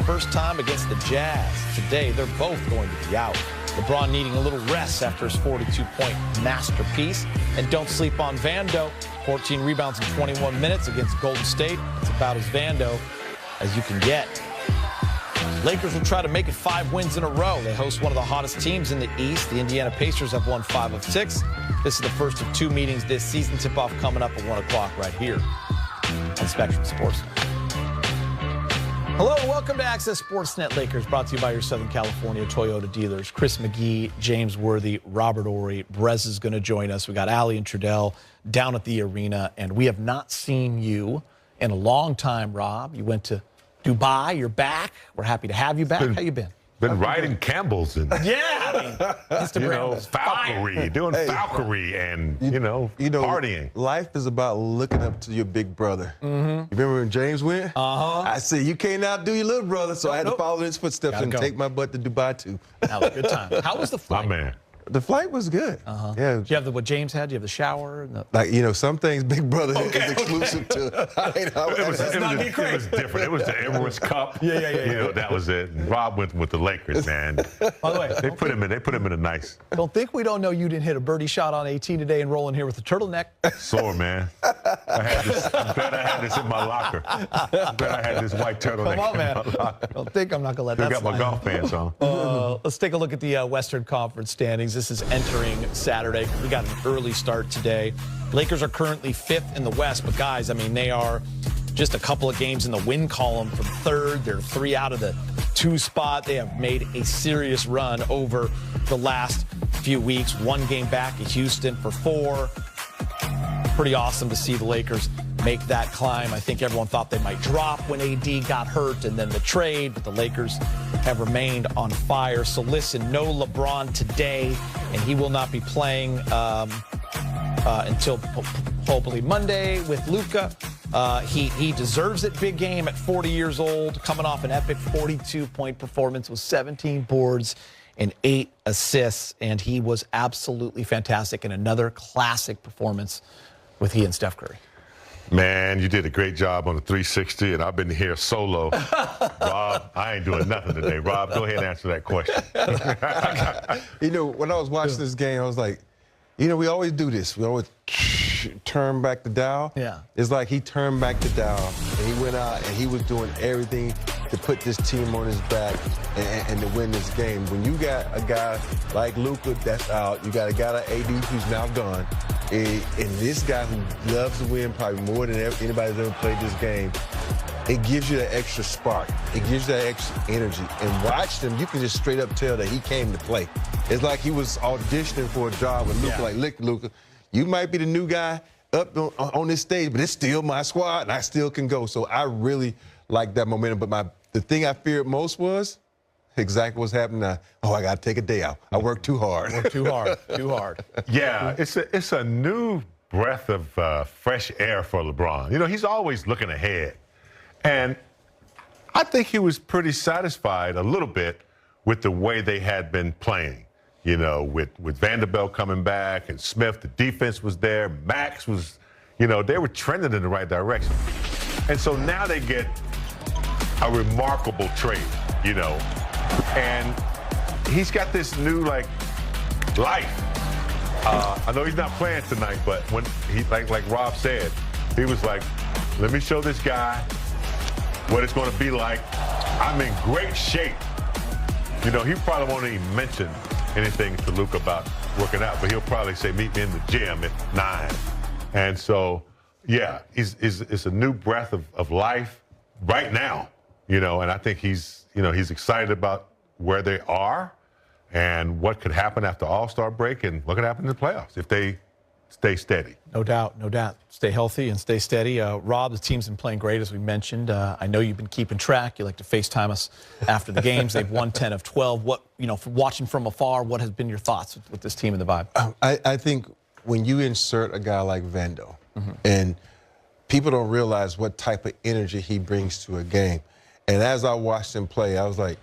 first time against the Jazz. Today, they're both going to be out. LeBron needing a little rest after his 42-point masterpiece. And don't sleep on Vando. 14 rebounds in 21 minutes against Golden State. It's about as Vando as you can get. Lakers will try to make it 5 wins in a row. They host one of the hottest teams in the East. The Indiana Pacers have won 5 of 6. This is the first of 2 meetings this season. Tip-off coming up at 1 o'clock right here on Spectrum Sports. Hello and welcome to Access Sportsnet Lakers, brought to you by your Southern California Toyota dealers. Chris McGee, James Worthy, Robert Ory. Brez is going to join us. We got Allie and Trudell down at the arena, and we have not seen you in a long time, Rob. You went to Dubai. You're back. We're happy to have you back. How you been? Been riding Campbell's and Instagram, falconry, doing falconry and partying. Life is about looking up to your big brother. You remember when James went? I said, you can't outdo your little brother, so I had to follow in his footsteps and take my butt to Dubai too. That was a good time. How was the flight? My man. The flight was good. Yeah. Do you have what James had? Do you have the shower? And some things Big Brother is exclusive to. It was different. It was the Emirates Cup. Yeah. That was it. And Rob went with the Lakers, man. By the way, they put him in a nice. Don't think we don't know you didn't hit a birdie shot on 18 today and rolling here with a turtleneck. Sore, man. I'm glad I had this in my locker. I'm glad I had this white turtleneck. Come on, man. Don't think I'm not going to let that slide. I got my golf pants on. Let's take a look at the Western Conference standings. This is entering Saturday. We got an early start today. Lakers are currently 5th in the West, but guys, I mean, they are just a couple of games in the win column from 3rd. They're 3 out of the 2 spot. They have made a serious run over the last few weeks. 1 game back at Houston for 4. Pretty awesome to see the Lakers make that climb. I think everyone thought they might drop when AD got hurt and then the trade, but the Lakers have remained on fire. So listen, no LeBron today, and he will not be playing until hopefully Monday with Luka. He deserves it. Big game at 40 years old, coming off an epic 42-point performance with 17 boards and 8 assists, and he was absolutely fantastic in another classic performance with he and Steph Curry. Man, you did a great job on the 360, and I've been here solo. Rob, I ain't doing nothing today. Rob, go ahead and answer that question. When I was watching this game, I was like, we always do this. We always turn back the dial. Yeah. It's like he turned back the dial, and he went out, and he was doing everything to put this team on his back and to win this game. When you got a guy like Luka that's out, you got a guy like AD who's now gone, and this guy who loves to win probably more than anybody's ever played this game, it gives you that extra spark. It gives you that extra energy. And watch him, you can just straight up tell that he came to play. It's like he was auditioning for a job with Luka. Like, look, Luka, you might be the new guy up on this stage, but it's still my squad, and I still can go. So I really like that momentum. But the thing I feared most was exactly what's happening now. Oh, I got to take a day out. I worked too hard. Too hard. Yeah, it's a new breath of fresh air for LeBron. He's always looking ahead. And I think he was pretty satisfied a little bit with the way they had been playing. With Vanderbilt coming back and Smith, the defense was there. Max was, they were trending in the right direction. And so now they get a remarkable trade, and he's got this new, life. I know he's not playing tonight, but when he, like Rob said, he was like, let me show this guy what it's going to be like. I'm in great shape. He probably won't even mention anything to Luka about working out, but he'll probably say, meet me in the gym at 9. And so, yeah, it's a new breath of life right now, and I think he's excited about where they are and what could happen after All-Star break and what could happen in the playoffs if they stay steady. No doubt. Stay healthy and stay steady. Rob, the team's been playing great, as we mentioned. I know you've been keeping track. You like to FaceTime us after the games. They've won 10 of 12. What, watching from afar, what has been your thoughts with this team and the vibe? I think when you insert a guy like Vando, and people don't realize what type of energy he brings to a game. And as I watched him play, I was like,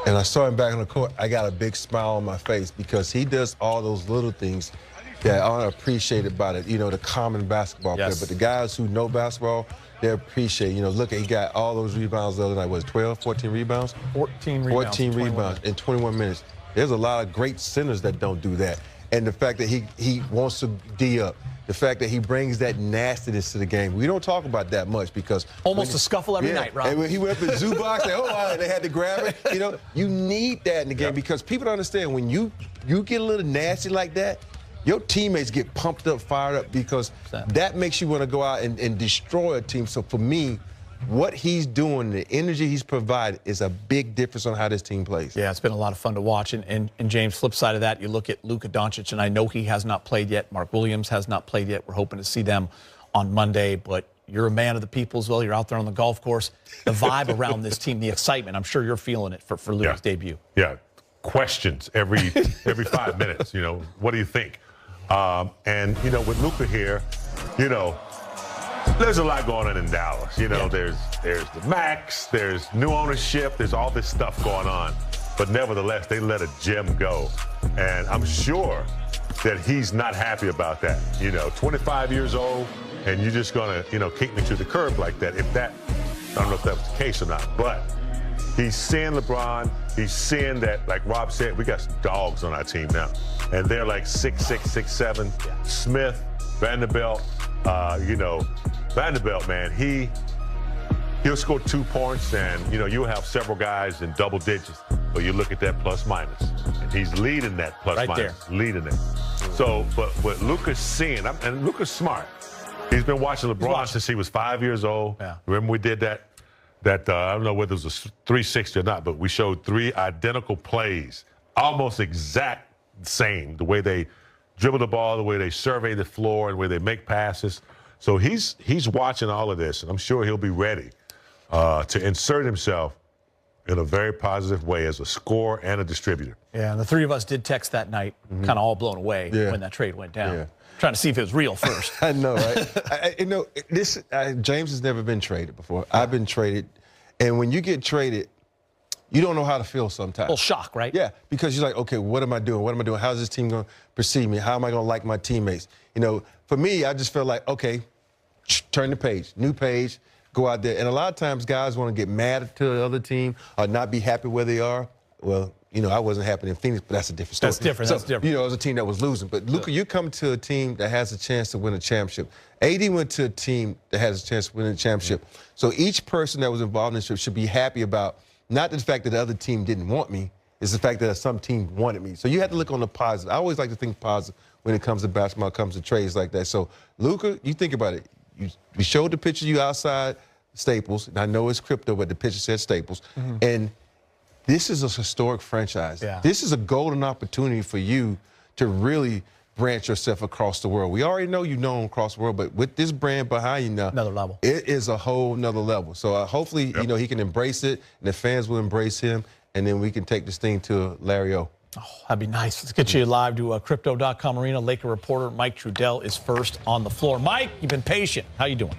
and I saw him back on the court, I got a big smile on my face because he does all those little things that are appreciated by the common basketball player. But the guys who know basketball, they appreciate, look, he got all those rebounds the other night. Was 12, 14 rebounds? 14 rebounds. 14 rebounds in 21 minutes. There's a lot of great centers that don't do that. And the fact that he wants to D up, the fact that he brings that nastiness to the game. We don't talk about that much because almost a scuffle every night, Rob. And when he went up in the zoo box, they had to grab it. You need that in the game because people don't understand when you get a little nasty like that, your teammates get pumped up, fired up because that makes you want to go out and destroy a team. So for me, what he's doing, the energy he's provided is a big difference on how this team plays. Yeah, it's been a lot of fun to watch. And James, flip side of that, you look at Luka Doncic, and I know he has not played yet. Mark Williams has not played yet. We're hoping to see them on Monday. But you're a man of the people as well. You're out there on the golf course. The vibe around this team, the excitement, I'm sure you're feeling it for Luka's debut. Yeah, questions every 5 minutes. What do you think? And, with Luka here, there's a lot going on in Dallas. There's the max, there's new ownership, there's all this stuff going on. But nevertheless, they let a gem go. And I'm sure that he's not happy about that. 25 years old, and you're just going to, kick me to the curb like that. I don't know if that was the case or not, but he's seeing LeBron. He's seeing that, like Rob said, we got some dogs on our team now. And they're like 6'6", 6'7". Smith, Vanderbilt, Vanderbilt, man, he'll score 2 points, and you'll have several guys in double digits. But you look at that plus minus, and he's leading that plus minus, leading it. So, but what Luka's seeing, and Luka's smart. He's been watching LeBron since he was 5 years old. Yeah. Remember we did that I don't know whether it was a 360 or not, but we showed 3 identical plays, almost exact same, the way they dribble the ball, the way they survey the floor, and the way they make passes. So he's watching all of this, and I'm sure he'll be ready to insert himself in a very positive way as a scorer and a distributor. Yeah, and the 3 of us did text that night, kind of all blown away when that trade went down. Yeah. Trying to see if it was real first. I know, right? James has never been traded before. I've been traded, and when you get traded, you don't know how to feel sometimes. A little shock, right? Yeah, because you're like, okay, what am I doing? What am I doing? How's this team going to perceive me? How am I going to like my teammates? For me, I just feel like, okay, turn the page, new page, go out there. And a lot of times guys want to get mad to the other team or not be happy where they are. Well, I wasn't happy in Phoenix, but that's a different story. That's different. That's different. It was a team that was losing. But, Luka, you come to a team that has a chance to win a championship. AD went to a team that has a chance to win a championship. So each person that was involved in this trip should be happy about not the fact that the other team didn't want me, it's the fact that some team wanted me. So you have to look on the positive. I always like to think positive when it comes to basketball, comes to trades like that. So, Luka, you think about it. We showed the picture of you outside Staples, and I know it's crypto, but the picture said Staples. And this is a historic franchise. Yeah. This is a golden opportunity for you to really branch yourself across the world. We already know you're known across the world, but with this brand behind you now, another level. It is a whole nother level. So hopefully, he can embrace it, and the fans will embrace him, and then we can take this thing to Larry O. Oh, that'd be nice. Let's get you live to Crypto.com Arena. Laker reporter Mike Trudell is first on the floor. Mike, you've been patient. How you doing?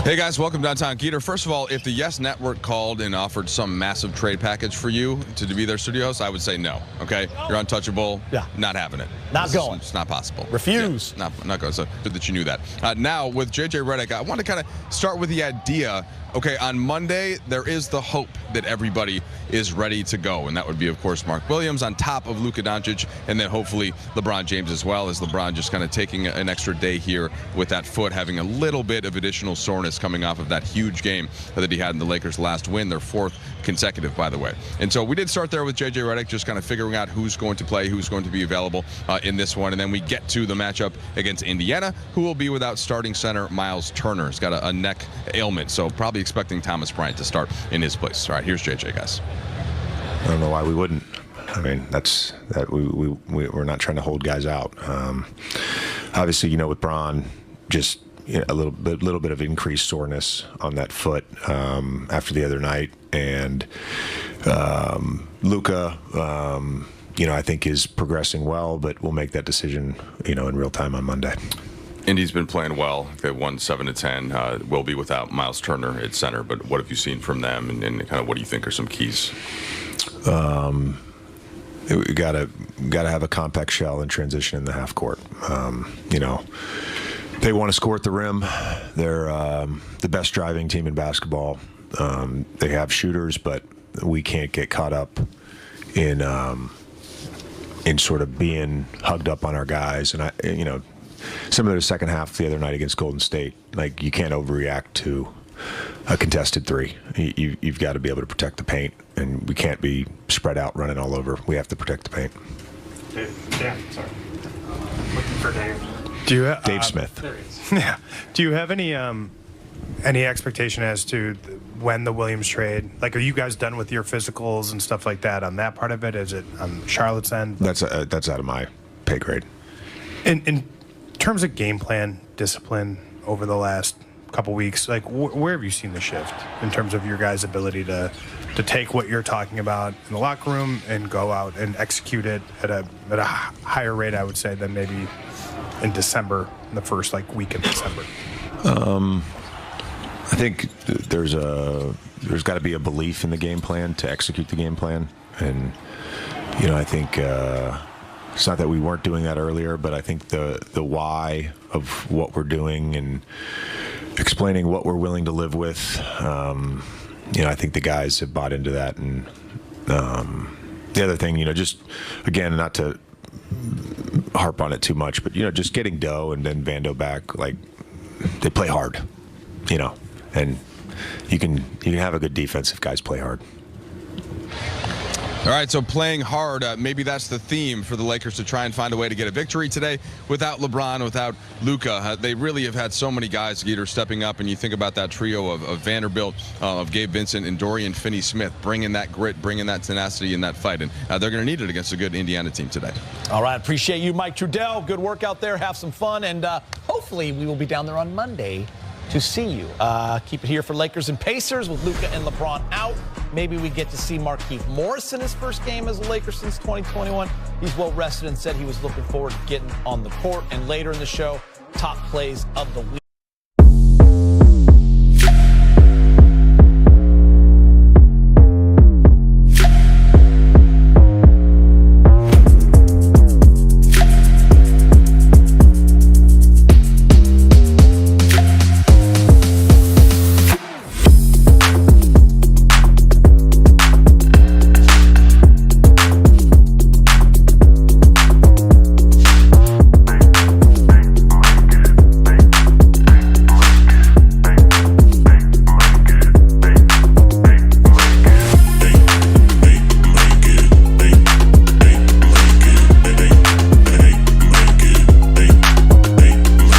Hey guys, welcome downtown. Geeter, first of all, if the Yes Network called and offered some massive trade package for you to be their studio host, I would say no, okay? You're untouchable. Yeah. Not having it. Not going. It's not possible. Refuse. Yeah, not going. So good that you knew that. Now, with JJ Redick, I want to kind of start with the idea, okay, on Monday, there is the hope that everybody is ready to go, and that would be, of course, Mark Williams on top of Luka Doncic, and then hopefully LeBron James as well, as LeBron just kind of taking an extra day here with that foot, having a little bit of additional soreness coming off of that huge game that he had in the Lakers' last win, their 4th consecutive, by the way. And so we did start there with JJ Redick, just kind of figuring out who's going to play, who's going to be available in this one, and then we get to the matchup against Indiana, who will be without starting center Miles Turner. He's got a neck ailment, so probably expecting Thomas Bryant to start in his place. All right, here's JJ, guys. I don't know why we wouldn't. I mean, we're not trying to hold guys out. Obviously, with Bron, just a little bit of increased soreness on that foot after the other night, and Luka, I think is progressing well, but we'll make that decision, in real time on Monday. Indy's been playing well. They won 7-10. Will be without Miles Turner at center, but what have you seen from them, and kind of what do you think are some keys? we gotta have a compact shell and transition in the half court. You know, they want to score at the rim. They're the best driving team in basketball. They have shooters, but we can't get caught up in sort of being hugged up on our guys. And you know, some of the second half the other night against Golden State, like, you can't overreact to a contested three. You've got to be able to protect the paint, and we can't be spread out running all over. We have to protect the paint. Sorry. Looking for Dave. Do you Dave Smith? There he is. Yeah. Do you have any expectation as to when the Williams trade? Like, are you guys done with your physicals and stuff like that on that part of it? Is it on Charlotte's end? That's out of my pay grade. In terms of game plan, discipline over the last couple weeks, like, where have you seen the shift in terms of your guys' ability to take what you're talking about in the locker room and go out and execute it at a higher rate, I would say, than maybe in December, in the first week of December? I think there's got to be a belief in the game plan to execute the game plan, and you know, I think it's not that we weren't doing that earlier, but I think the why of what we're doing and explaining what we're willing to live with, you know, I think the guys have bought into that. And the other thing, you know, just again, not to harp on it too much, but you know, just getting Doe and then Vando back, like, they play hard, you know, and you can have a good defense if guys play hard. All right, so playing hard, maybe that's the theme for the Lakers to try and find a way to get a victory today without LeBron, without Luka. They really have had so many guys, Geeter, stepping up, and you think about that trio of Vanderbilt, of Gabe Vincent, and Dorian Finney-Smith, bringing that grit, bringing that tenacity in that fight, and they're going to need it against a good Indiana team today. All right, appreciate you, Mike Trudell. Good work out there. Have some fun, and hopefully we will be down there on Monday to see you. Keep it here for Lakers and Pacers with Luka and LeBron out. Maybe we get to see Markieff Morris in his first game as a Laker since 2021. He's well rested and said he was looking forward to getting on the court. And later in the show, top plays of the week.